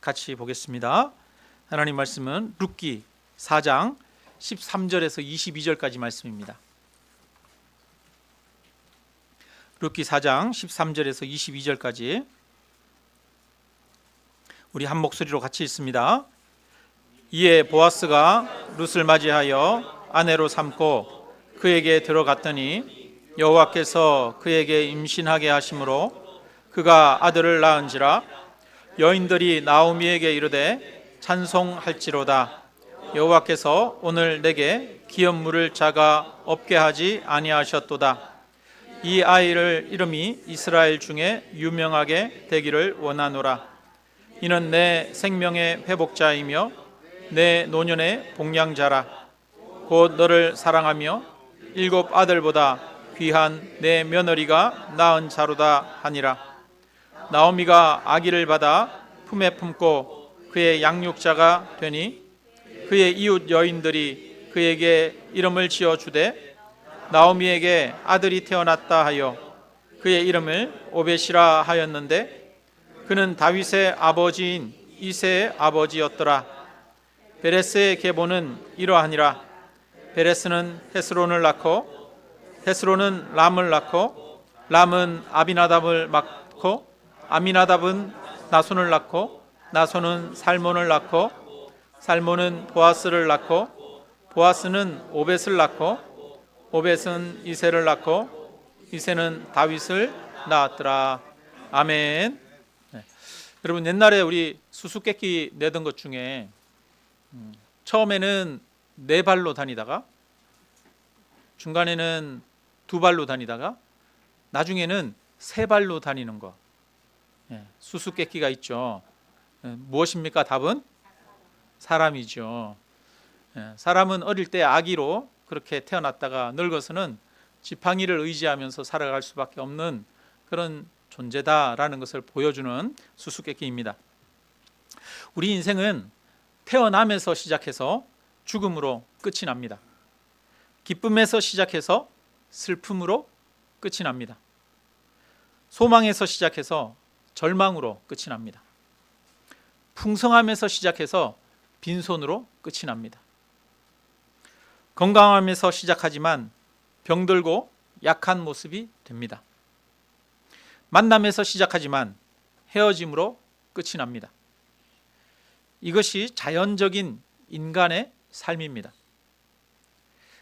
같이 보겠습니다. 하나님 말씀은 룻기 4장 13절에서 22절까지 말씀입니다. 룻기 4장 13절에서 22절까지 우리 한 목소리로 같이 읽습니다. 이에 보아스가 룻을 맞이하여 아내로 삼고 그에게 들어갔더니 여호와께서 그에게 임신하게 하심으로 그가 아들을 낳은지라. 여인들이 나오미에게 이르되 찬송할지로다. 여호와께서 오늘 내게 기업물을 자가 없게 하지 아니하셨도다. 이 아이를 이름이 이스라엘 중에 유명하게 되기를 원하노라. 이는 내 생명의 회복자이며 내 노년의 복량자라. 곧 너를 사랑하며 7 아들보다 귀한 내 며느리가 낳은 자로다 하니라. 나오미가 아기를 받아 품에 품고 그의 양육자가 되니 그의 이웃 여인들이 그에게 이름을 지어주되 나오미에게 아들이 태어났다 하여 그의 이름을 오벳이라 하였는데 그는 다윗의 아버지인 이새의 아버지였더라. 베레스의 계보는 이러하니라. 베레스는 헤스론을 낳고 헤스론은 람을 낳고 람은 아비나답을 낳고 아미나답은 나손을 낳고 나손은 살몬을 낳고 살몬은 보아스를 낳고 보아스는 오벳을 낳고 오벳은 이새를 낳고 이새는 다윗을 낳았더라. 아멘. 네. 여러분, 옛날에 우리 수수께끼 내던 것 중에 처음에는 4발로 다니다가 중간에는 2발로 다니다가 나중에는 3발로 다니는 거, 수수께끼가 있죠. 무엇입니까? 답은 사람이죠. 사람은 어릴 때 아기로 그렇게 태어났다가 늙어서는 지팡이를 의지하면서 살아갈 수밖에 없는 그런 존재다라는 것을 보여주는 수수께끼입니다. 우리 인생은 태어남에서 시작해서 죽음으로 끝이 납니다. 기쁨에서 시작해서 슬픔으로 끝이 납니다. 소망에서 시작해서 절망으로 끝이 납니다. 풍성함에서 시작해서 빈손으로 끝이 납니다. 건강함에서 시작하지만 병들고 약한 모습이 됩니다. 만남에서 시작하지만 헤어짐으로 끝이 납니다. 이것이 자연적인 인간의 삶입니다.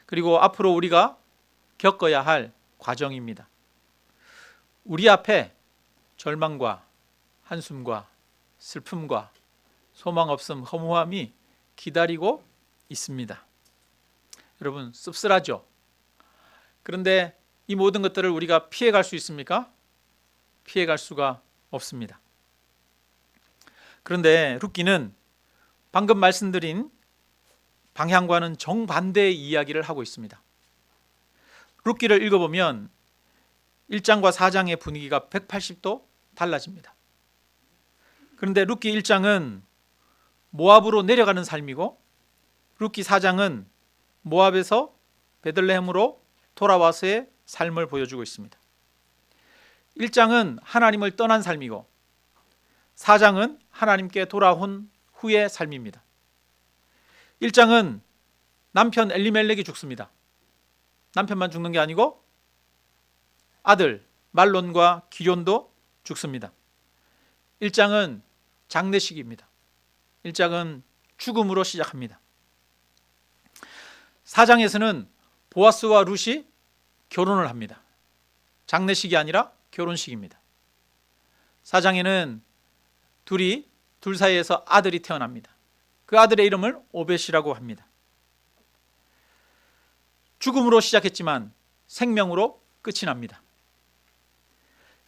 그리고 앞으로 우리가 겪어야 할 과정입니다. 우리 앞에 절망과 한숨과 슬픔과 소망 없음, 허무함이 기다리고 있습니다. 여러분, 씁쓸하죠? 그런데 이 모든 것들을 우리가 피해갈 수 있습니까? 피해갈 수가 없습니다. 그런데 룻기는 방금 말씀드린 방향과는 정반대의 이야기를 하고 있습니다. 룻기를 읽어보면 1장과 4장의 분위기가 180도 달라집니다. 그런데 룻기 1장은 모압으로 내려가는 삶이고 룻기 4장은 모압에서 베들레헴으로 돌아와서의 삶을 보여주고 있습니다. 1장은 하나님을 떠난 삶이고 4장은 하나님께 돌아온 후의 삶입니다. 1장은 남편 엘리멜렉이 죽습니다. 남편만 죽는 게 아니고 아들 말론과 기럐도 죽습니다. 1장은 장례식입니다. 1장은 죽음으로 시작합니다. 4장에서는 보아스와 룻이 결혼을 합니다. 장례식이 아니라 결혼식입니다. 4장에는 둘 사이에서 아들이 태어납니다. 그 아들의 이름을 오벳이라고 합니다. 죽음으로 시작했지만 생명으로 끝이 납니다.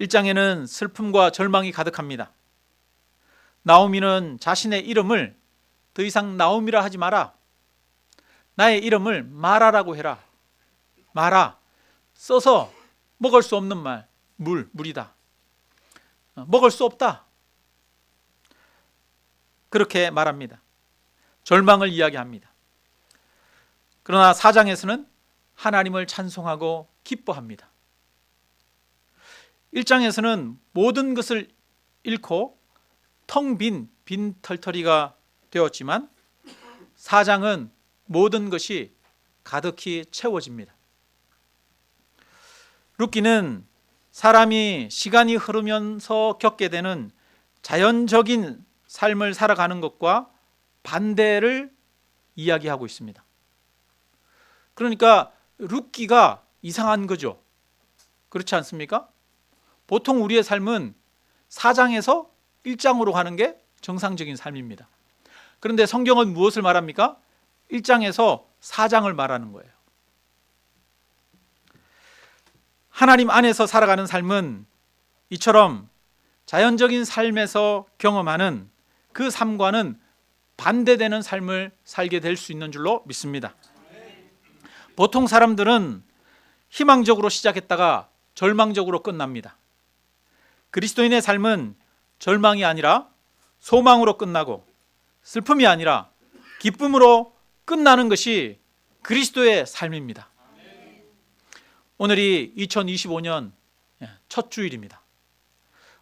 1장에는 슬픔과 절망이 가득합니다. 나오미는 자신의 이름을 더 이상 나오미라 하지 마라. 나의 이름을 마라라고 해라. 마라. 써서 먹을 수 없는 말, 물이다. 먹을 수 없다. 그렇게 말합니다. 절망을 이야기합니다. 그러나 4장에서는 하나님을 찬송하고 기뻐합니다. 1장에서는 모든 것을 잃고 텅 빈 빈털터리가 되었지만 4장은 모든 것이 가득히 채워집니다. 룻기는 사람이 시간이 흐르면서 겪게 되는 자연적인 삶을 살아가는 것과 반대를 이야기하고 있습니다. 그러니까 룻기가 이상한 거죠. 그렇지 않습니까? 보통 우리의 삶은 4장에서 1장으로 가는 게 정상적인 삶입니다. 그런데 성경은 무엇을 말합니까? 1장에서 4장을 말하는 거예요. 하나님 안에서 살아가는 삶은 이처럼 자연적인 삶에서 경험하는 그 삶과는 반대되는 삶을 살게 될 수 있는 줄로 믿습니다. 보통 사람들은 희망적으로 시작했다가 절망적으로 끝납니다. 그리스도인의 삶은 절망이 아니라 소망으로 끝나고 슬픔이 아니라 기쁨으로 끝나는 것이 그리스도의 삶입니다. 오늘이 2025년 첫 주일입니다.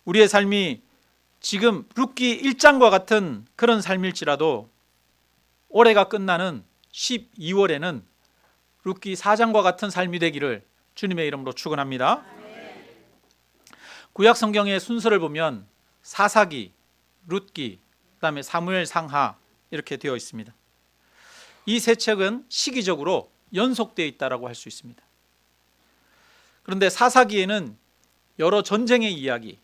우리의 삶이 지금 룻기 1장과 같은 그런 삶일지라도 올해가 끝나는 12월에는 룻기 4장과 같은 삶이 되기를 주님의 이름으로 축원합니다. 구약 성경의 순서를 보면 사사기, 룻기, 그다음에 사무엘 상하 이렇게 되어 있습니다. 이 세 책은 시기적으로 연속되어 있다고 할 수 있습니다. 그런데 사사기에는 여러 전쟁의 이야기,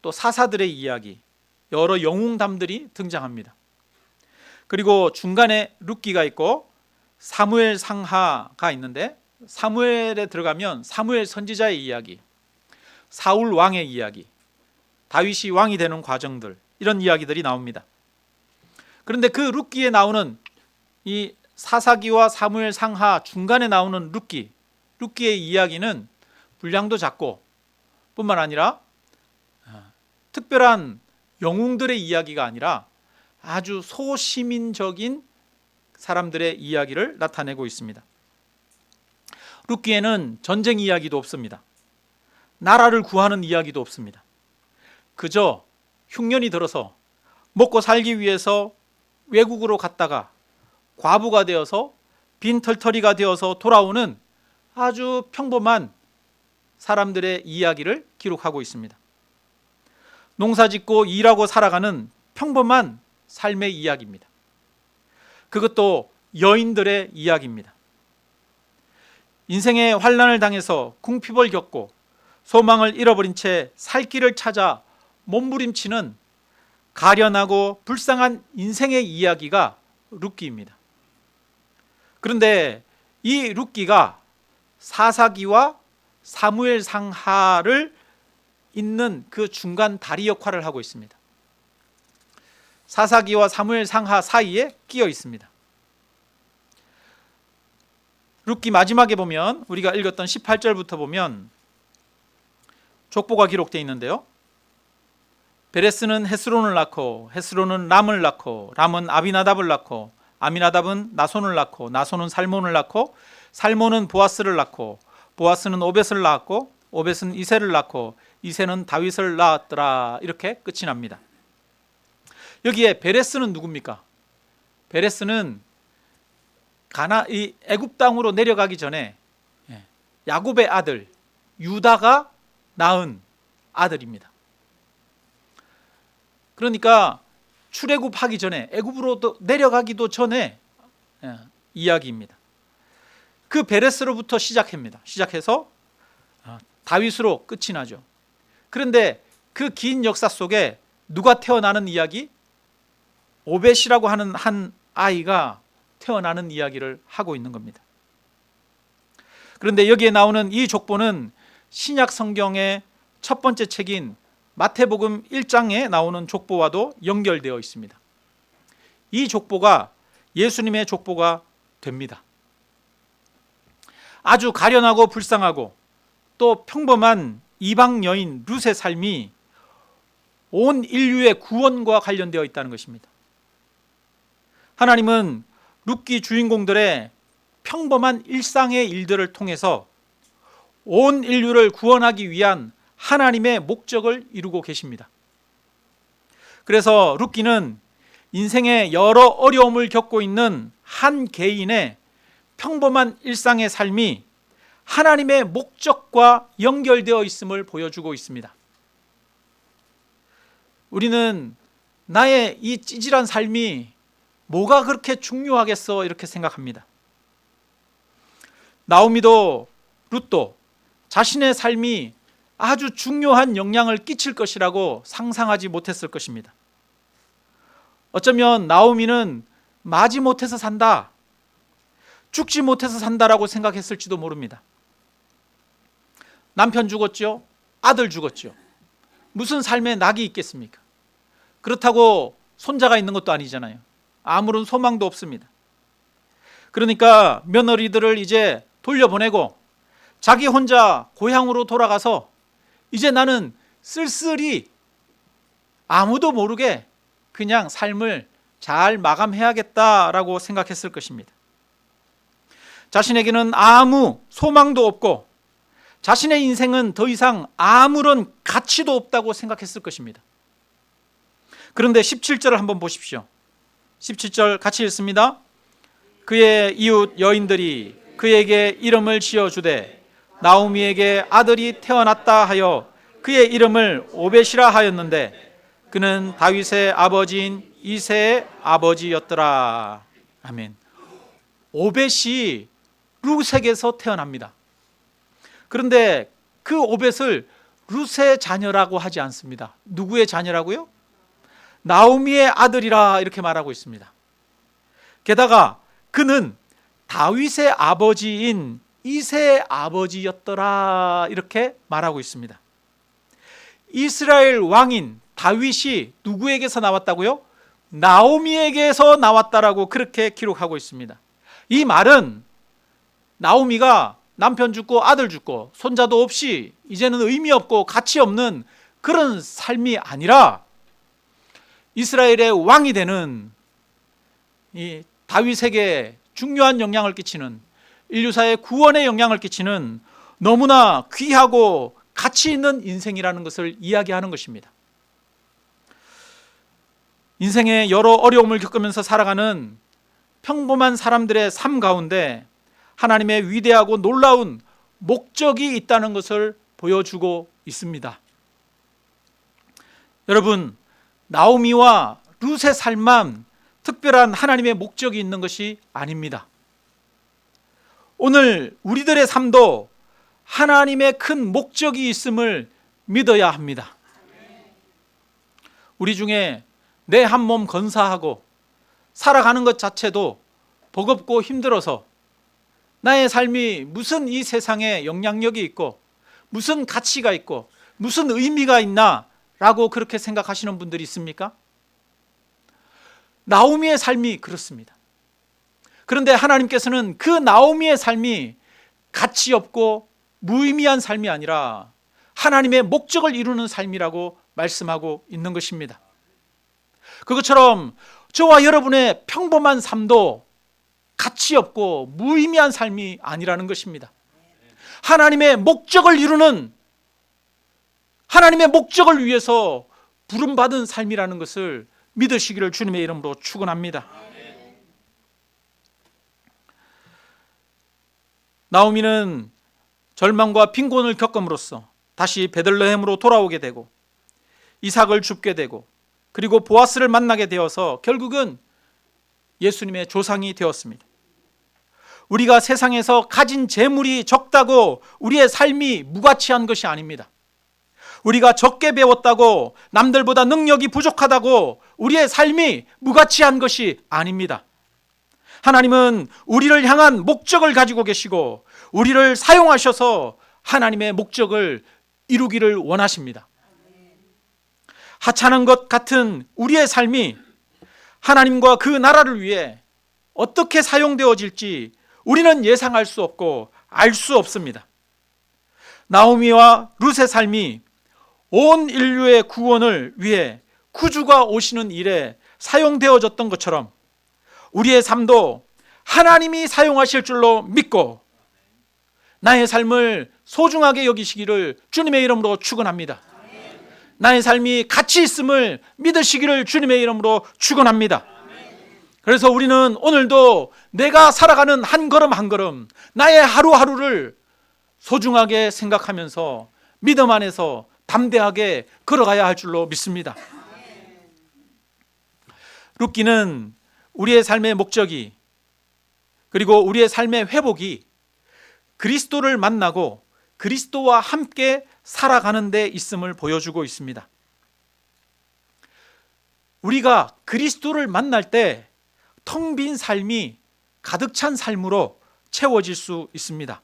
또 사사들의 이야기, 여러 영웅담들이 등장합니다. 그리고 중간에 룻기가 있고 사무엘 상하가 있는데 사무엘에 들어가면 사무엘 선지자의 이야기, 사울 왕의 이야기, 다윗이 왕이 되는 과정들, 이런 이야기들이 나옵니다. 그런데 그 룻기에 나오는 이 사사기와 사무엘 상하 중간에 나오는 룻기의 이야기는 분량도 작고 뿐만 아니라 특별한 영웅들의 이야기가 아니라 아주 소시민적인 사람들의 이야기를 나타내고 있습니다. 룻기에는 전쟁 이야기도 없습니다. 나라를 구하는 이야기도 없습니다. 그저 흉년이 들어서 먹고 살기 위해서 외국으로 갔다가 과부가 되어서 빈털터리가 되어서 돌아오는 아주 평범한 사람들의 이야기를 기록하고 있습니다. 농사짓고 일하고 살아가는 평범한 삶의 이야기입니다. 그것도 여인들의 이야기입니다. 인생의 환난을 당해서 궁핍을 겪고 소망을 잃어버린 채 살 길을 찾아 몸부림치는 가련하고 불쌍한 인생의 이야기가 룻기입니다. 그런데 이 룻기가 사사기와 사무엘 상하를 잇는 그 중간 다리 역할을 하고 있습니다. 사사기와 사무엘 상하 사이에 끼어 있습니다. 룻기 마지막에 보면 우리가 읽었던 18절부터 보면 족보가 기록되어 있는데요. 베레스는 헤스론을 낳고 헤스론은 람을 낳고 람은 아비나답을 낳고 아미나답은 나손을 낳고 나손은 살몬을 낳고 살몬은 보아스를 낳고 보아스는 오벳을 낳았고 오벳은 이새를 낳고 이새는 다윗을 낳았더라. 이렇게 끝이 납니다. 여기에 베레스는 누굽니까? 베레스는 이 애굽 땅으로 내려가기 전에 야곱의 아들 유다가 낳은 아들입니다. 그러니까 출애굽하기 전에 애굽으로 내려가기도 전에 이야기입니다. 그 베레스로부터 시작해서 다윗으로 끝이 나죠. 그런데 그 긴 역사 속에 누가 태어나는 이야기? 오벳이라고 하는 한 아이가 태어나는 이야기를 하고 있는 겁니다. 그런데 여기에 나오는 이 족보는 신약 성경의 첫 번째 책인 마태복음 1장에 나오는 족보와도 연결되어 있습니다. 이 족보가 예수님의 족보가 됩니다. 아주 가련하고 불쌍하고 또 평범한 이방 여인 룻의 삶이 온 인류의 구원과 관련되어 있다는 것입니다. 하나님은 룻기 주인공들의 평범한 일상의 일들을 통해서 온 인류를 구원하기 위한 하나님의 목적을 이루고 계십니다. 그래서 룻기는 인생의 여러 어려움을 겪고 있는 한 개인의 평범한 일상의 삶이 하나님의 목적과 연결되어 있음을 보여주고 있습니다. 우리는 나의 이 찌질한 삶이 뭐가 그렇게 중요하겠어 이렇게 생각합니다. 나오미도 룻도 자신의 삶이 아주 중요한 영향을 끼칠 것이라고 상상하지 못했을 것입니다. 어쩌면 나오미는 마지못해서 산다, 죽지 못해서 산다라고 생각했을지도 모릅니다. 남편 죽었죠? 아들 죽었죠? 무슨 삶에 낙이 있겠습니까? 그렇다고 손자가 있는 것도 아니잖아요. 아무런 소망도 없습니다. 그러니까 며느리들을 이제 돌려보내고 자기 혼자 고향으로 돌아가서 이제 나는 쓸쓸히 아무도 모르게 그냥 삶을 잘 마감해야겠다라고 생각했을 것입니다. 자신에게는 아무 소망도 없고 자신의 인생은 더 이상 아무런 가치도 없다고 생각했을 것입니다. 그런데 17절을 한번 보십시오. 17절 같이 읽습니다. 그의 이웃 여인들이 그에게 이름을 지어주되 나오미에게 아들이 태어났다 하여 그의 이름을 오벳이라 하였는데 그는 다윗의 아버지인 이새의 아버지였더라. 아멘. 오벳이 룻에게서 태어납니다. 그런데 그 오벳을 룻의 자녀라고 하지 않습니다. 누구의 자녀라고요? 나오미의 아들이라 이렇게 말하고 있습니다. 게다가 그는 다윗의 아버지인 이새의 아버지였더라 이렇게 말하고 있습니다. 이스라엘 왕인 다윗이 누구에게서 나왔다고요? 나오미에게서 나왔다라고 그렇게 기록하고 있습니다. 이 말은 나오미가 남편 죽고 아들 죽고 손자도 없이 이제는 의미 없고 가치 없는 그런 삶이 아니라 이스라엘의 왕이 되는 이 다윗에게 중요한 영향을 끼치는, 인류사의 구원에 영향을 끼치는 너무나 귀하고 가치 있는 인생이라는 것을 이야기하는 것입니다. 인생의 여러 어려움을 겪으면서 살아가는 평범한 사람들의 삶 가운데 하나님의 위대하고 놀라운 목적이 있다는 것을 보여주고 있습니다. 여러분, 나오미와 룻의 삶만 특별한 하나님의 목적이 있는 것이 아닙니다. 오늘 우리들의 삶도 하나님의 큰 목적이 있음을 믿어야 합니다. 우리 중에 내 한 몸 건사하고 살아가는 것 자체도 버겁고 힘들어서 나의 삶이 무슨 이 세상에 영향력이 있고 무슨 가치가 있고 무슨 의미가 있나 라고 그렇게 생각하시는 분들이 있습니까? 나오미의 삶이 그렇습니다. 그런데 하나님께서는 그 나오미의 삶이 가치 없고 무의미한 삶이 아니라 하나님의 목적을 이루는 삶이라고 말씀하고 있는 것입니다. 그것처럼 저와 여러분의 평범한 삶도 가치 없고 무의미한 삶이 아니라는 것입니다. 하나님의 목적을 이루는, 하나님의 목적을 위해서 부름받은 삶이라는 것을 믿으시기를 주님의 이름으로 축원합니다. 나오미는 절망과 빈곤을 겪음으로써 다시 베들레헴으로 돌아오게 되고 이삭을 줍게 되고 그리고 보아스를 만나게 되어서 결국은 예수님의 조상이 되었습니다. 우리가 세상에서 가진 재물이 적다고 우리의 삶이 무가치한 것이 아닙니다. 우리가 적게 배웠다고, 남들보다 능력이 부족하다고 우리의 삶이 무가치한 것이 아닙니다. 하나님은 우리를 향한 목적을 가지고 계시고 우리를 사용하셔서 하나님의 목적을 이루기를 원하십니다. 하찮은 것 같은 우리의 삶이 하나님과 그 나라를 위해 어떻게 사용되어질지 우리는 예상할 수 없고 알 수 없습니다. 나오미와 룻의 삶이 온 인류의 구원을 위해 구주가 오시는 일에 사용되어졌던 것처럼 우리의 삶도 하나님이 사용하실 줄로 믿고 나의 삶을 소중하게 여기시기를 주님의 이름으로 축원합니다. 나의 삶이 가치 있음을 믿으시기를 주님의 이름으로 축원합니다. 그래서 우리는 오늘도 내가 살아가는 한 걸음 한 걸음, 나의 하루하루를 소중하게 생각하면서 믿음 안에서 담대하게 걸어가야 할 줄로 믿습니다. 룻기는 우리의 삶의 목적이, 그리고 우리의 삶의 회복이 그리스도를 만나고 그리스도와 함께 살아가는 데 있음을 보여주고 있습니다. 우리가 그리스도를 만날 때 텅 빈 삶이 가득 찬 삶으로 채워질 수 있습니다.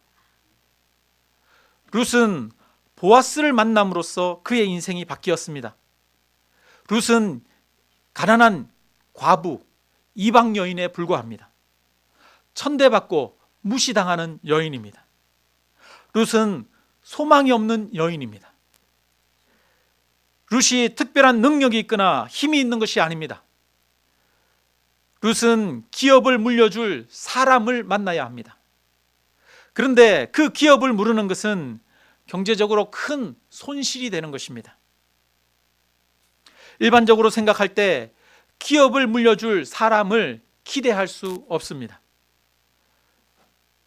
룻은 보아스를 만남으로써 그의 인생이 바뀌었습니다. 룻은 가난한 과부, 이방 여인에 불과합니다. 천대받고 무시당하는 여인입니다. 룻은 소망이 없는 여인입니다. 룻이 특별한 능력이 있거나 힘이 있는 것이 아닙니다. 룻은 기업을 물려줄 사람을 만나야 합니다. 그런데 그 기업을 물으는 것은 경제적으로 큰 손실이 되는 것입니다. 일반적으로 생각할 때 기업을 물려줄 사람을 기대할 수 없습니다.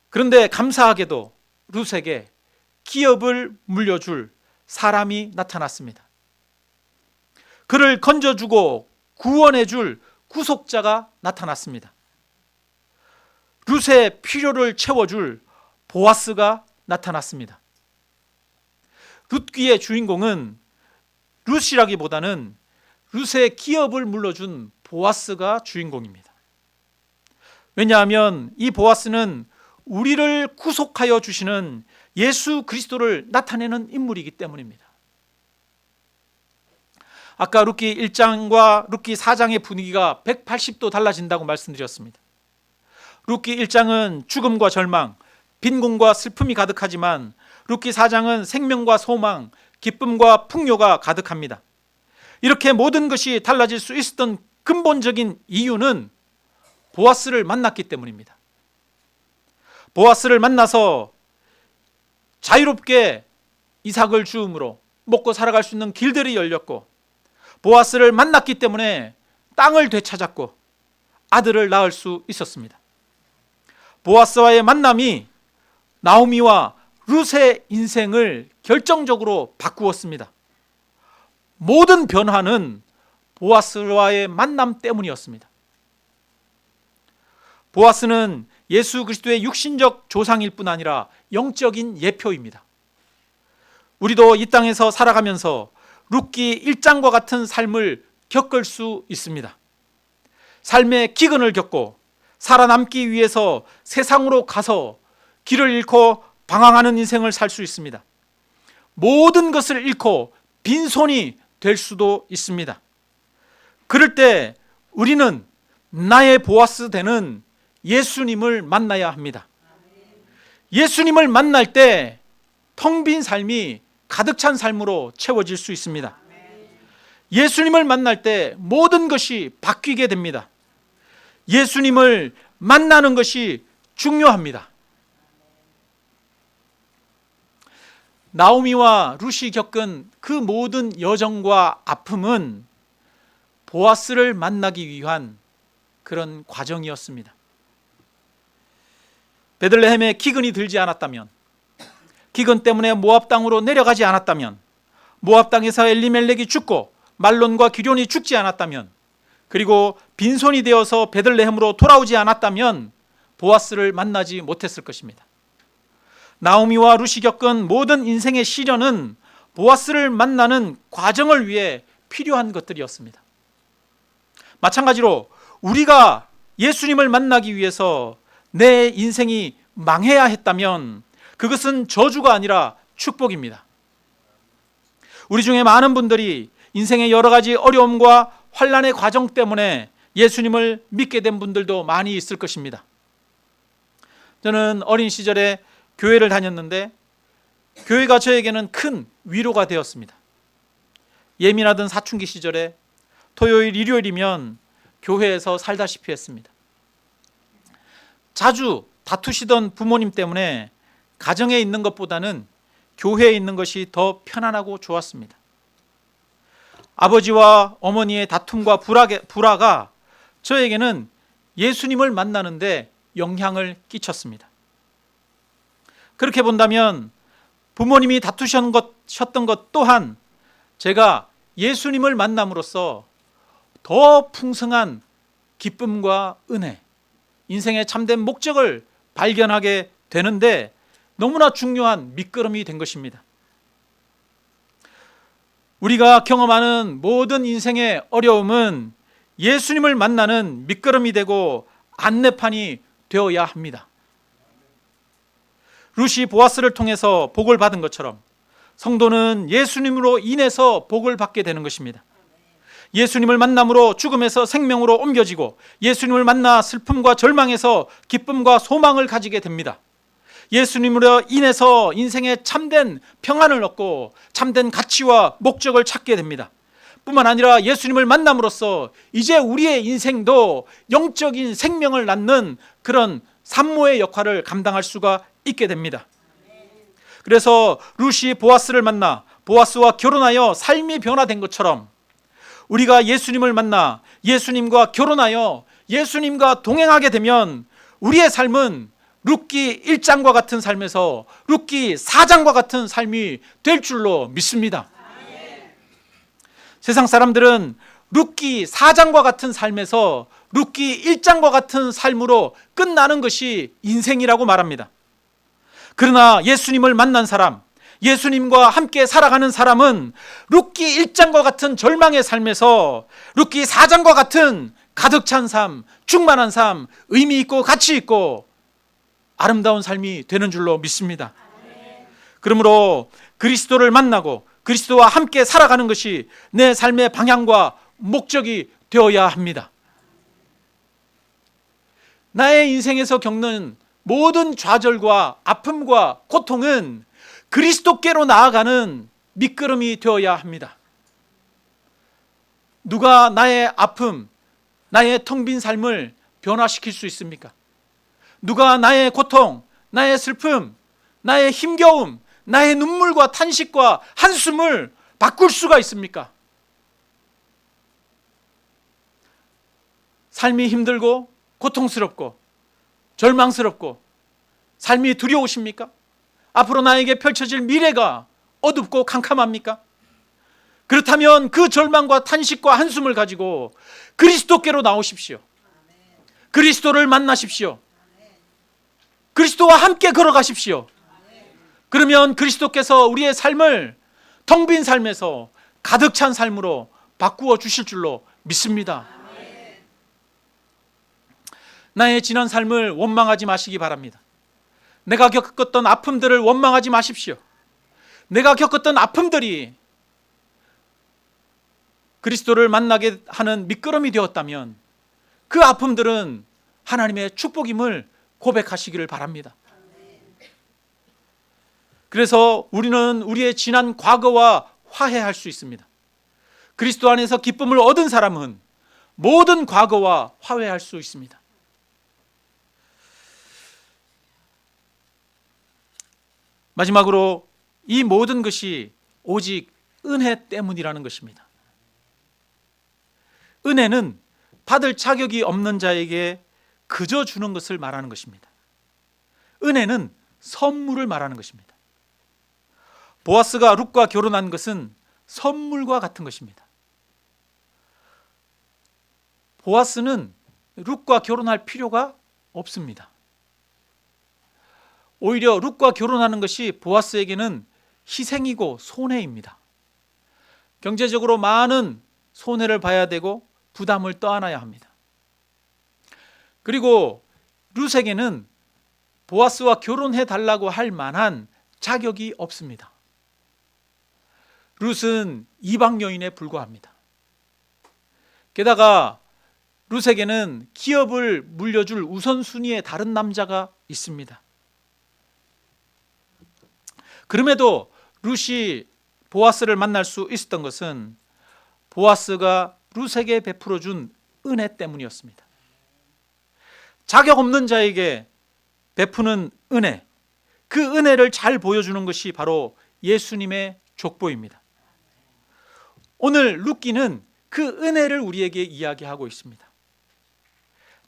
그런데 감사하게도 룻에게 기업을 물려줄 사람이 나타났습니다. 그를 건져주고 구원해줄 구속자가 나타났습니다. 룻의 필요를 채워줄 보아스가 나타났습니다. 룻기의 주인공은 룻이라기보다는 룻의 기업을 물려준 보아스가 주인공입니다. 왜냐하면 이 보아스는 우리를 구속하여 주시는 예수 그리스도를 나타내는 인물이기 때문입니다. 아까 룻기 1장과 룻기 4장의 분위기가 180도 달라진다고 말씀드렸습니다. 룻기 1장은 죽음과 절망, 빈곤과 슬픔이 가득하지만 룻기 4장은 생명과 소망, 기쁨과 풍요가 가득합니다. 이렇게 모든 것이 달라질 수 있었던 근본적인 이유는 보아스를 만났기 때문입니다. 보아스를 만나서 자유롭게 이삭을 주음으로 먹고 살아갈 수 있는 길들이 열렸고, 보아스를 만났기 때문에 땅을 되찾았고 아들을 낳을 수 있었습니다. 보아스와의 만남이 나오미와 룻의 인생을 결정적으로 바꾸었습니다. 모든 변화는 보아스와의 만남 때문이었습니다. 보아스는 예수 그리스도의 육신적 조상일 뿐 아니라 영적인 예표입니다. 우리도 이 땅에서 살아가면서 룻기 1장과 같은 삶을 겪을 수 있습니다. 삶의 기근을 겪고 살아남기 위해서 세상으로 가서 길을 잃고 방황하는 인생을 살 수 있습니다. 모든 것을 잃고 빈손이 될 수도 있습니다. 그럴 때 우리는 나의 보아스 되는 예수님을 만나야 합니다. 예수님을 만날 때 텅 빈 삶이 가득 찬 삶으로 채워질 수 있습니다. 예수님을 만날 때 모든 것이 바뀌게 됩니다. 예수님을 만나는 것이 중요합니다. 나오미와 룻이 겪은 그 모든 여정과 아픔은 보아스를 만나기 위한 그런 과정이었습니다. 베들레헴에 기근이 들지 않았다면, 기근 때문에 모압 땅으로 내려가지 않았다면, 모압 땅에서 엘리멜렉이 죽고 말론과 기럝이 죽지 않았다면, 그리고 빈손이 되어서 베들레헴으로 돌아오지 않았다면 보아스를 만나지 못했을 것입니다. 나오미와 룻이 겪은 모든 인생의 시련은 보아스를 만나는 과정을 위해 필요한 것들이었습니다. 마찬가지로 우리가 예수님을 만나기 위해서 내 인생이 망해야 했다면 그것은 저주가 아니라 축복입니다. 우리 중에 많은 분들이 인생의 여러 가지 어려움과 환난의 과정 때문에 예수님을 믿게 된 분들도 많이 있을 것입니다. 저는 어린 시절에 교회를 다녔는데 교회가 저에게는 큰 위로가 되었습니다. 예민하던 사춘기 시절에 토요일, 일요일이면 교회에서 살다시피 했습니다. 자주 다투시던 부모님 때문에 가정에 있는 것보다는 교회에 있는 것이 더 편안하고 좋았습니다. 아버지와 어머니의 다툼과 불화가 저에게는 예수님을 만나는데 영향을 끼쳤습니다. 그렇게 본다면 부모님이 다투셨던 것 또한 제가 예수님을 만남으로써 더 풍성한 기쁨과 은혜, 인생의 참된 목적을 발견하게 되는데 너무나 중요한 밑거름이 된 것입니다. 우리가 경험하는 모든 인생의 어려움은 예수님을 만나는 밑거름이 되고 안내판이 되어야 합니다. 룻이 보아스를 통해서 복을 받은 것처럼 성도는 예수님으로 인해서 복을 받게 되는 것입니다. 예수님을 만남으로 죽음에서 생명으로 옮겨지고 예수님을 만나 슬픔과 절망에서 기쁨과 소망을 가지게 됩니다. 예수님으로 인해서 인생에 참된 평안을 얻고 참된 가치와 목적을 찾게 됩니다. 뿐만 아니라 예수님을 만남으로써 이제 우리의 인생도 영적인 생명을 낳는 그런 산모의 역할을 감당할 수가 있게 됩니다. 그래서 룻이 보아스를 만나 보아스와 결혼하여 삶이 변화된 것처럼 우리가 예수님을 만나 예수님과 결혼하여 예수님과 동행하게 되면 우리의 삶은 룻기 1장과 같은 삶에서 룻기 4장과 같은 삶이 될 줄로 믿습니다. 세상 사람들은 룻기 4장과 같은 삶에서 룻기 1장과 같은 삶으로 끝나는 것이 인생이라고 말합니다. 그러나 예수님을 만난 사람, 예수님과 함께 살아가는 사람은 룻기 1장과 같은 절망의 삶에서 룻기 4장과 같은 가득 찬 삶, 충만한 삶, 의미 있고 가치 있고 아름다운 삶이 되는 줄로 믿습니다. 그러므로 그리스도를 만나고 그리스도와 함께 살아가는 것이 내 삶의 방향과 목적이 되어야 합니다. 나의 인생에서 겪는 모든 좌절과 아픔과 고통은 그리스도께로 나아가는 밑거름이 되어야 합니다. 누가 나의 아픔, 나의 텅 빈 삶을 변화시킬 수 있습니까? 누가 나의 고통, 나의 슬픔, 나의 힘겨움, 나의 눈물과 탄식과 한숨을 바꿀 수가 있습니까? 삶이 힘들고 고통스럽고 절망스럽고 삶이 두려우십니까? 앞으로 나에게 펼쳐질 미래가 어둡고 캄캄합니까? 그렇다면 그 절망과 탄식과 한숨을 가지고 그리스도께로 나오십시오. 그리스도를 만나십시오. 그리스도와 함께 걸어가십시오. 그러면 그리스도께서 우리의 삶을 텅 빈 삶에서 가득 찬 삶으로 바꾸어 주실 줄로 믿습니다. 나의 지난 삶을 원망하지 마시기 바랍니다. 내가 겪었던 아픔들을 원망하지 마십시오. 내가 겪었던 아픔들이 그리스도를 만나게 하는 밑거름이 되었다면 그 아픔들은 하나님의 축복임을 고백하시기를 바랍니다. 그래서 우리는 우리의 지난 과거와 화해할 수 있습니다. 그리스도 안에서 기쁨을 얻은 사람은 모든 과거와 화해할 수 있습니다. 마지막으로 이 모든 것이 오직 은혜 때문이라는 것입니다. 은혜는 받을 자격이 없는 자에게 그저 주는 것을 말하는 것입니다. 은혜는 선물을 말하는 것입니다. 보아스가 룻과 결혼한 것은 선물과 같은 것입니다. 보아스는 룻과 결혼할 필요가 없습니다. 오히려 룻과 결혼하는 것이 보아스에게는 희생이고 손해입니다. 경제적으로 많은 손해를 봐야 되고 부담을 떠안아야 합니다. 그리고 룻에게는 보아스와 결혼해 달라고 할 만한 자격이 없습니다. 룻은 이방 여인에 불과합니다. 게다가 룻에게는 기업을 물려줄 우선순위에 다른 남자가 있습니다. 그럼에도 룻이 보아스를 만날 수 있었던 것은 보아스가 룻에게 베풀어 준 은혜 때문이었습니다. 자격 없는 자에게 베푸는 은혜, 그 은혜를 잘 보여주는 것이 바로 예수님의 족보입니다. 오늘 룻기는 그 은혜를 우리에게 이야기하고 있습니다.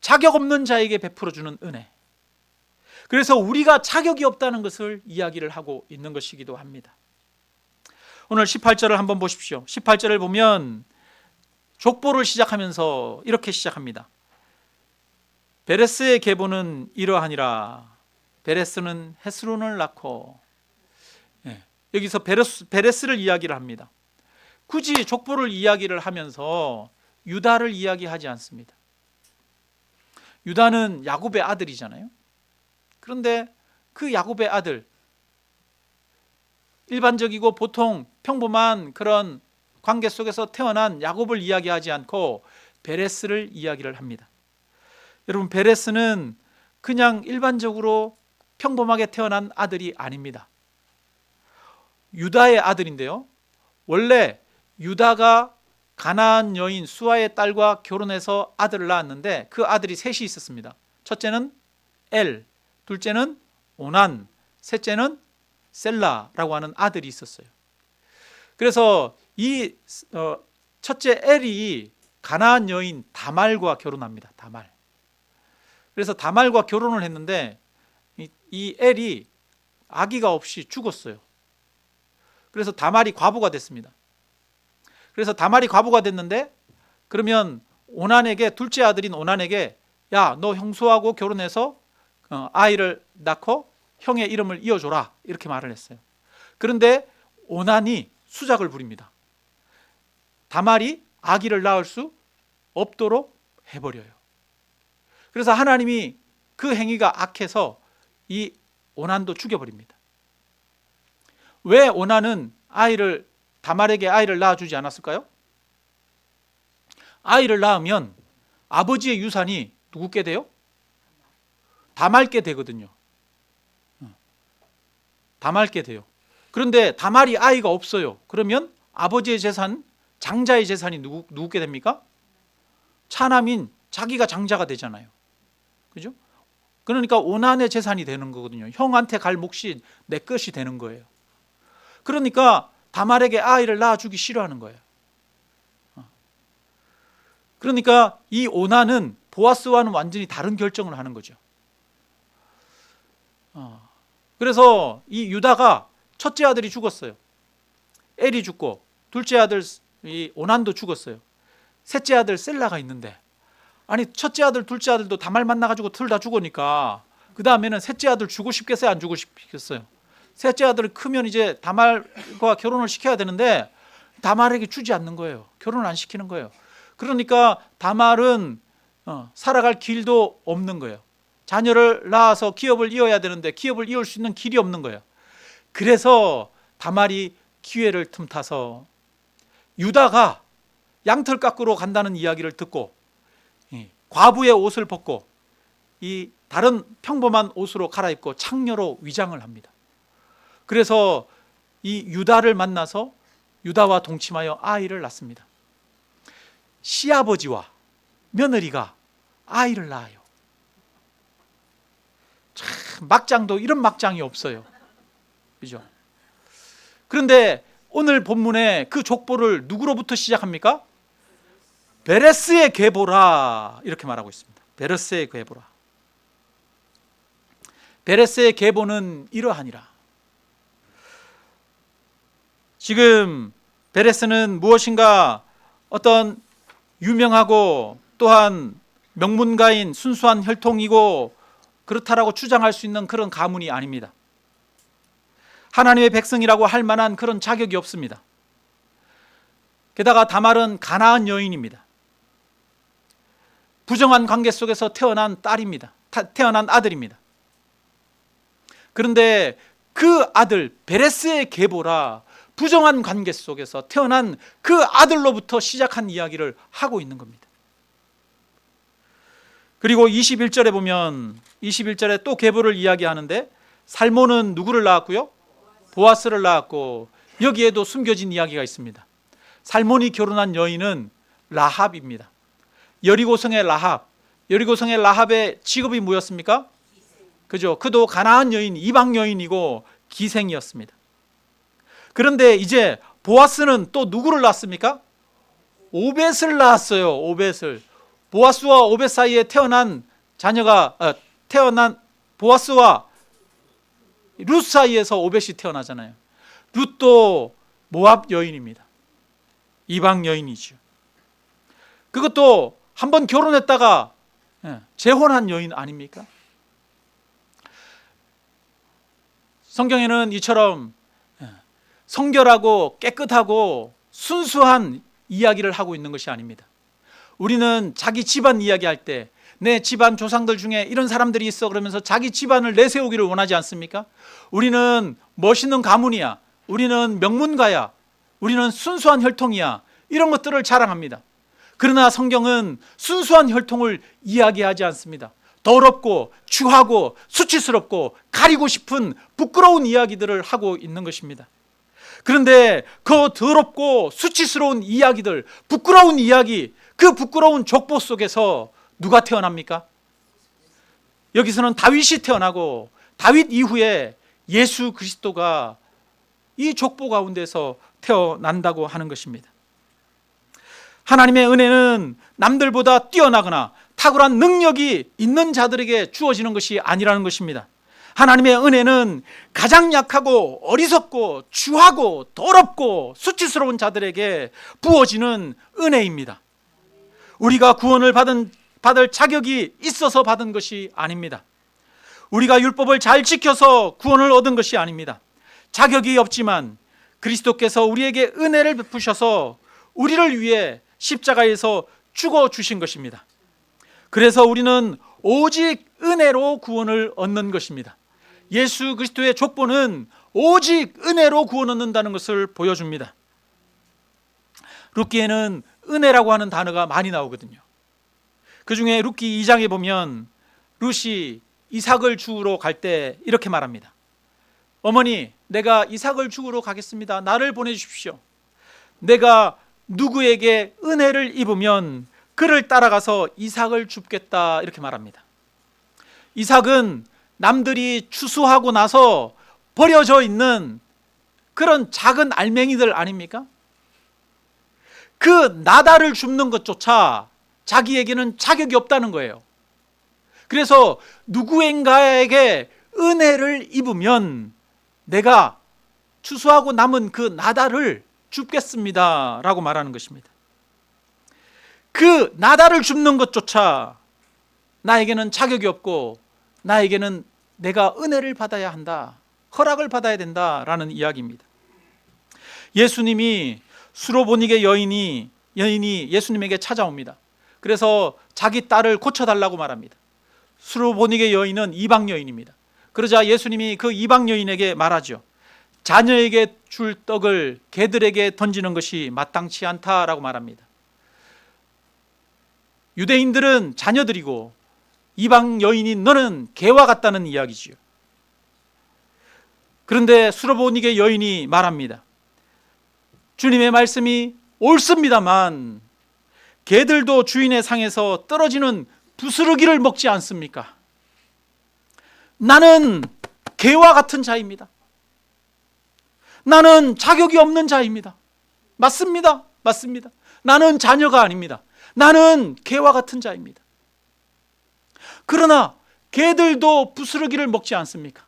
자격 없는 자에게 베풀어주는 은혜. 그래서 우리가 자격이 없다는 것을 이야기를 하고 있는 것이기도 합니다. 오늘 18절을 한번 보십시오. 18절을 보면 족보를 시작하면서 이렇게 시작합니다. 베레스의 계보는 이러하니라. 베레스는 헤스론을 낳고, 여기서 베레스를 이야기를 합니다. 굳이 족보를 이야기를 하면서 유다를 이야기하지 않습니다. 유다는 야곱의 아들이잖아요. 그런데 그 야곱의 아들, 일반적이고 보통 평범한 그런 관계 속에서 태어난 야곱을 이야기하지 않고 베레스를 이야기를 합니다. 여러분, 베레스는 그냥 일반적으로 평범하게 태어난 아들이 아닙니다. 유다의 아들인데요, 원래 유다가 가나안 여인 수아의 딸과 결혼해서 아들을 낳았는데 그 아들이 셋이 있었습니다. 첫째는 엘, 둘째는 오난, 셋째는 셀라라고 하는 아들이 있었어요. 그래서 이 첫째 엘이 가나안 여인 다말과 결혼합니다. 다말. 그래서 다말과 결혼을 했는데 이 엘이 아기가 없이 죽었어요. 그래서 다말이 과부가 됐습니다. 그래서 다말이 과부가 됐는데, 그러면 오난에게, 둘째 아들인 오난에게, 야, 너 형수하고 결혼해서 아이를 낳고 형의 이름을 이어줘라, 이렇게 말을 했어요. 그런데 오난이 수작을 부립니다. 다말이 아기를 낳을 수 없도록 해버려요. 그래서 하나님이 그 행위가 악해서 이 오난도 죽여버립니다. 왜 오난은 다말에게 아이를 낳아주지 않았을까요? 아이를 낳으면 아버지의 유산이 누구께 돼요? 다말께 되거든요. 다말께 돼요. 그런데 다말이 아이가 없어요. 그러면 아버지의 재산, 장자의 재산이 누구께 됩니까? 차남인 자기가 장자가 되잖아요. 그죠? 그러니까 오난의 재산이 되는 거거든요. 형한테 갈 몫이 내 것이 되는 거예요. 그러니까 다말에게 아이를 낳아주기 싫어하는 거예요. 그러니까 이 오난은 보아스와는 완전히 다른 결정을 하는 거죠. 그래서 이 유다가 첫째 아들이 죽었어요. 엘이 죽고, 둘째 아들 이 오난도 죽었어요. 셋째 아들 셀라가 있는데, 아니 첫째 아들 둘째 아들도 다말 만나가지고 둘 다 죽으니까 그 다음에는 셋째 아들 주고 싶겠어요, 안 주고 싶겠어요? 셋째 아들 크면 이제 다말과 결혼을 시켜야 되는데 다말에게 주지 않는 거예요. 결혼을 안 시키는 거예요. 그러니까 다말은 살아갈 길도 없는 거예요. 자녀를 낳아서 기업을 이어야 되는데 기업을 이을 수 있는 길이 없는 거예요. 그래서 다말이 기회를 틈타서 유다가 양털 깎으러 간다는 이야기를 듣고 과부의 옷을 벗고 이 다른 평범한 옷으로 갈아입고 창녀로 위장을 합니다. 그래서 이 유다를 만나서 유다와 동침하여 아이를 낳습니다. 시아버지와 며느리가 아이를 낳아요. 참, 막장도 이런 막장이 없어요. 그죠? 그런데 오늘 본문에 그 족보를 누구로부터 시작합니까? 베레스의 계보라, 이렇게 말하고 있습니다. 베레스의 계보라. 베레스의 계보는 이러하니라. 지금 베레스는 무엇인가 어떤 유명하고 또한 명문가인 순수한 혈통이고 그렇다라고 주장할 수 있는 그런 가문이 아닙니다. 하나님의 백성이라고 할 만한 그런 자격이 없습니다. 게다가 다말은 가나안 여인입니다. 부정한 관계 속에서 태어난 딸입니다. 태어난 아들입니다. 그런데 그 아들 베레스의 계보라, 부정한 관계 속에서 태어난 그 아들로부터 시작한 이야기를 하고 있는 겁니다. 그리고 21절에 보면 21절에 또 계보를 이야기하는데 살몬은 누구를 낳았고요? 보아스를 낳았고, 여기에도 숨겨진 이야기가 있습니다. 살몬이 결혼한 여인은 라합입니다. 여리고성의 라합. 여리고성의 라합의 직업이 뭐였습니까? 그죠? 그도 가나안 여인, 이방 여인이고 기생이었습니다. 그런데 이제 보아스는 또 누구를 낳았습니까? 오벳을 낳았어요. 오벳을. 보아스와 오벳 사이에 태어난 보아스와 룻 사이에서 오벳이 태어나잖아요. 룻도 모압 여인입니다. 이방 여인이죠. 그것도 한번 결혼했다가 재혼한 여인 아닙니까? 성경에는 이처럼 성결하고 깨끗하고 순수한 이야기를 하고 있는 것이 아닙니다. 우리는 자기 집안 이야기할 때 내 집안 조상들 중에 이런 사람들이 있어 그러면서 자기 집안을 내세우기를 원하지 않습니까? 우리는 멋있는 가문이야, 우리는 명문가야, 우리는 순수한 혈통이야, 이런 것들을 자랑합니다. 그러나 성경은 순수한 혈통을 이야기하지 않습니다. 더럽고 추하고 수치스럽고 가리고 싶은 부끄러운 이야기들을 하고 있는 것입니다. 그런데 그 더럽고 수치스러운 이야기들, 부끄러운 이야기, 그 부끄러운 족보 속에서 누가 태어납니까? 여기서는 다윗이 태어나고 다윗 이후에 예수 그리스도가 이 족보 가운데서 태어난다고 하는 것입니다. 하나님의 은혜는 남들보다 뛰어나거나 탁월한 능력이 있는 자들에게 주어지는 것이 아니라는 것입니다. 하나님의 은혜는 가장 약하고 어리석고 추하고 더럽고 수치스러운 자들에게 부어지는 은혜입니다. 우리가 구원을 받을 자격이 있어서 받은 것이 아닙니다. 우리가 율법을 잘 지켜서 구원을 얻은 것이 아닙니다. 자격이 없지만 그리스도께서 우리에게 은혜를 베푸셔서 우리를 위해 십자가에서 죽어주신 것입니다. 그래서 우리는 오직 은혜로 구원을 얻는 것입니다. 예수 그리스도의 족보는 오직 은혜로 구원 얻는다는 것을 보여줍니다. 룻기에는 은혜라고 하는 단어가 많이 나오거든요. 그 중에 룻기 2장에 보면 룻이 이삭을 죽으러 갈 때 이렇게 말합니다. 어머니, 내가 이삭을 죽으러 가겠습니다. 나를 보내주십시오. 내가 누구에게 은혜를 입으면 그를 따라가서 이삭을 줍겠다, 이렇게 말합니다. 이삭은 남들이 추수하고 나서 버려져 있는 그런 작은 알맹이들 아닙니까? 그 나다를 줍는 것조차 자기에게는 자격이 없다는 거예요. 그래서 누구인가에게 은혜를 입으면 내가 추수하고 남은 그 나다를 줍겠습니다 라고 말하는 것입니다. 그 나다를 줍는 것조차 나에게는 자격이 없고 나에게는 내가 은혜를 받아야 한다, 허락을 받아야 된다라는 이야기입니다. 예수님이 수로보니게 여인이 예수님에게 찾아옵니다. 그래서 자기 딸을 고쳐달라고 말합니다. 수로보니게 여인은 이방 여인입니다. 그러자 예수님이 그 이방 여인에게 말하죠. 자녀에게 줄 떡을 개들에게 던지는 것이 마땅치 않다라고 말합니다. 유대인들은 자녀들이고 이방 여인인 너는 개와 같다는 이야기지요. 그런데 수로보니게 여인이 말합니다. 주님의 말씀이 옳습니다만 개들도 주인의 상에서 떨어지는 부스러기를 먹지 않습니까? 나는 개와 같은 자입니다. 나는 자격이 없는 자입니다. 맞습니다. 맞습니다. 나는 자녀가 아닙니다. 나는 개와 같은 자입니다. 그러나 개들도 부스러기를 먹지 않습니까?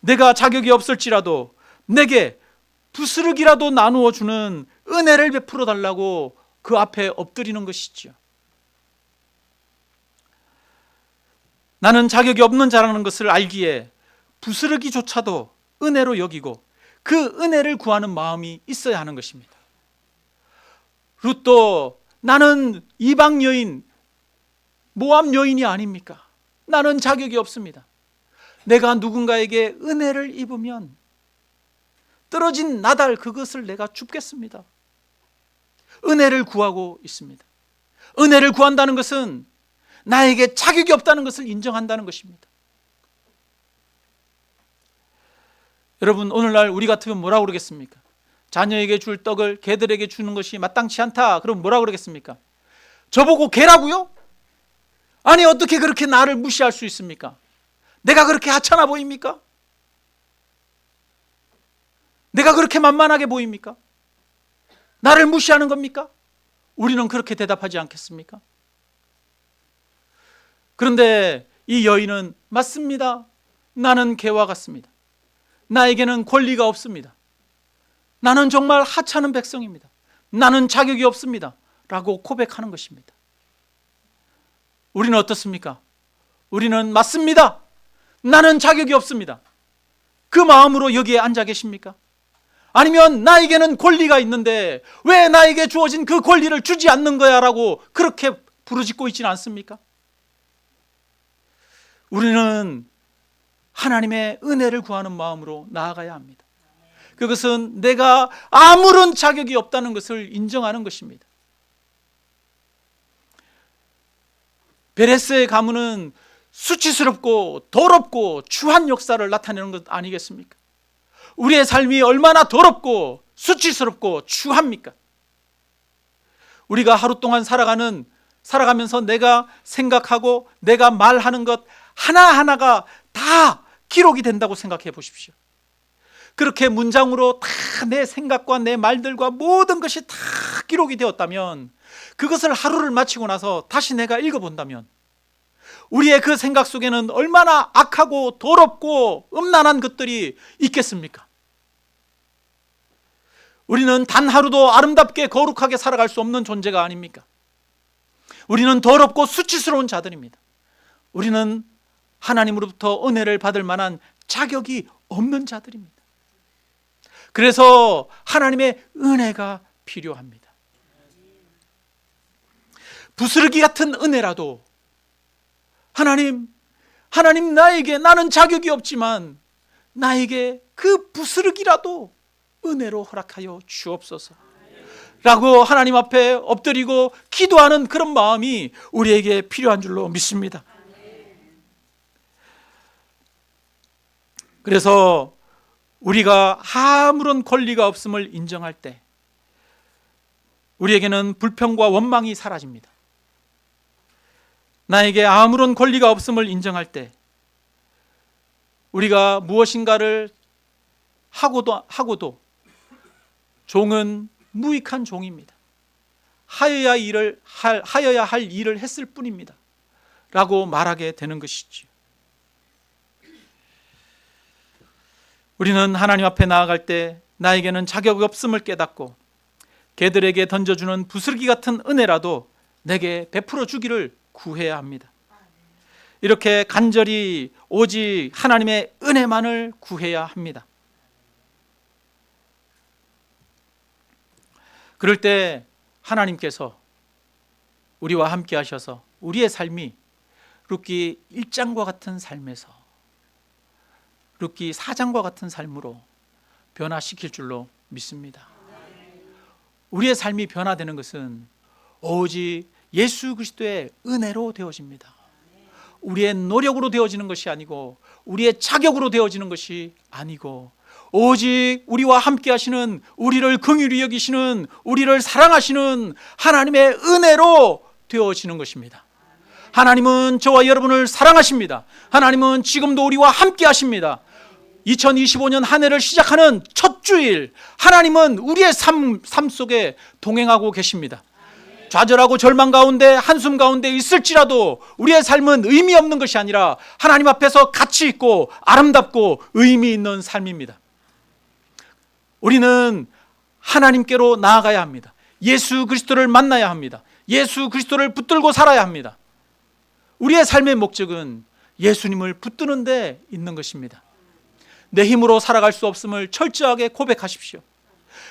내가 자격이 없을지라도 내게 부스러기라도 나누어 주는 은혜를 베풀어 달라고 그 앞에 엎드리는 것이지요. 나는 자격이 없는 자라는 것을 알기에 부스러기조차도 은혜로 여기고 그 은혜를 구하는 마음이 있어야 하는 것입니다. 룻도 나는 이방 여인, 모압 여인이 아닙니까? 나는 자격이 없습니다. 내가 누군가에게 은혜를 입으면 떨어진 나달 그것을 내가 줍겠습니다. 은혜를 구하고 있습니다. 은혜를 구한다는 것은 나에게 자격이 없다는 것을 인정한다는 것입니다. 여러분, 오늘날 우리 같으면 뭐라고 그러겠습니까? 자녀에게 줄 떡을 개들에게 주는 것이 마땅치 않다. 그럼 뭐라고 그러겠습니까? 저보고 개라고요? 아니, 어떻게 그렇게 나를 무시할 수 있습니까? 내가 그렇게 하찮아 보입니까? 내가 그렇게 만만하게 보입니까? 나를 무시하는 겁니까? 우리는 그렇게 대답하지 않겠습니까? 그런데 이 여인은 맞습니다. 나는 개와 같습니다. 나에게는 권리가 없습니다. 나는 정말 하찮은 백성입니다. 나는 자격이 없습니다. 라고 고백하는 것입니다. 우리는 어떻습니까? 우리는 맞습니다. 나는 자격이 없습니다. 그 마음으로 여기에 앉아 계십니까? 아니면 나에게는 권리가 있는데 왜 나에게 주어진 그 권리를 주지 않는 거야? 라고 그렇게 부르짖고 있지는 않습니까? 우리는 하나님의 은혜를 구하는 마음으로 나아가야 합니다. 그것은 내가 아무런 자격이 없다는 것을 인정하는 것입니다. 베레스의 가문은 수치스럽고 더럽고 추한 역사를 나타내는 것 아니겠습니까? 우리의 삶이 얼마나 더럽고 수치스럽고 추합니까? 우리가 하루 동안 살아가면서 내가 생각하고 내가 말하는 것 하나하나가 다 기록이 된다고 생각해 보십시오. 그렇게 문장으로 다 내 생각과 내 말들과 모든 것이 다 기록이 되었다면, 그것을 하루를 마치고 나서 다시 내가 읽어본다면 우리의 그 생각 속에는 얼마나 악하고 더럽고 음란한 것들이 있겠습니까? 우리는 단 하루도 아름답게 거룩하게 살아갈 수 없는 존재가 아닙니까? 우리는 더럽고 수치스러운 자들입니다. 우리는 하나님으로부터 은혜를 받을 만한 자격이 없는 자들입니다. 그래서 하나님의 은혜가 필요합니다. 부스러기 같은 은혜라도 하나님 나에게, 나는 자격이 없지만 나에게 그 부스러기라도 은혜로 허락하여 주옵소서 라고 하나님 앞에 엎드리고 기도하는 그런 마음이 우리에게 필요한 줄로 믿습니다. 그래서 우리가 아무런 권리가 없음을 인정할 때 우리에게는 불평과 원망이 사라집니다. 나에게 아무런 권리가 없음을 인정할 때 우리가 무엇인가를 하고도 종은 무익한 종입니다. 하여야 할 일을 했을 뿐입니다 라고 말하게 되는 것이지요. 우리는 하나님 앞에 나아갈 때 나에게는 자격이 없음을 깨닫고 개들에게 던져주는 부스러기 같은 은혜라도 내게 베풀어 주기를 구해야 합니다. 이렇게 간절히 오직 하나님의 은혜만을 구해야 합니다. 그럴 때 하나님께서 우리와 함께 하셔서 우리의 삶이 룻기 1장과 같은 삶에서 룻기 4장과 같은 삶으로 변화시킬 줄로 믿습니다. 우리의 삶이 변화되는 것은 오직 예수 그리스도의 은혜로 되어집니다. 우리의 노력으로 되어지는 것이 아니고 우리의 자격으로 되어지는 것이 아니고 오직 우리와 함께 하시는, 우리를 긍휼히 여기시는, 우리를 사랑하시는 하나님의 은혜로 되어지는 것입니다. 하나님은 저와 여러분을 사랑하십니다. 하나님은 지금도 우리와 함께 하십니다. 2025년 한 해를 시작하는 첫 주일, 하나님은 우리의 삶 속에 동행하고 계십니다. 좌절하고 절망 가운데, 한숨 가운데 있을지라도 우리의 삶은 의미 없는 것이 아니라 하나님 앞에서 가치 있고 아름답고 의미 있는 삶입니다. 우리는 하나님께로 나아가야 합니다. 예수 그리스도를 만나야 합니다. 예수 그리스도를 붙들고 살아야 합니다. 우리의 삶의 목적은 예수님을 붙드는 데 있는 것입니다. 내 힘으로 살아갈 수 없음을 철저하게 고백하십시오.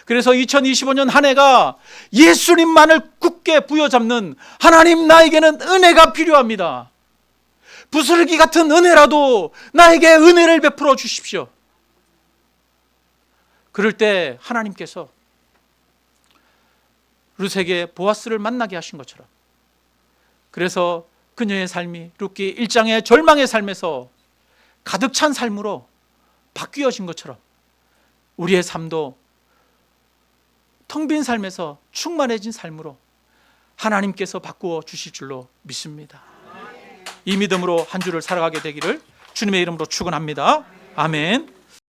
그래서 2025년 한 해가 예수님만을 굳게 부여잡는, 하나님 나에게는 은혜가 필요합니다. 부스러기 같은 은혜라도 나에게 은혜를 베풀어 주십시오. 그럴 때 하나님께서 룻에게 보아스를 만나게 하신 것처럼, 그래서 그녀의 삶이 룻기 1장의 절망의 삶에서 가득 찬 삶으로 바뀌어진 것처럼 우리의 삶도 텅 빈 삶에서 충만해진 삶으로 하나님께서 바꾸어 주실 줄로 믿습니다. 이 믿음으로 한 주를 살아가게 되기를 주님의 이름으로 축원합니다. 아멘.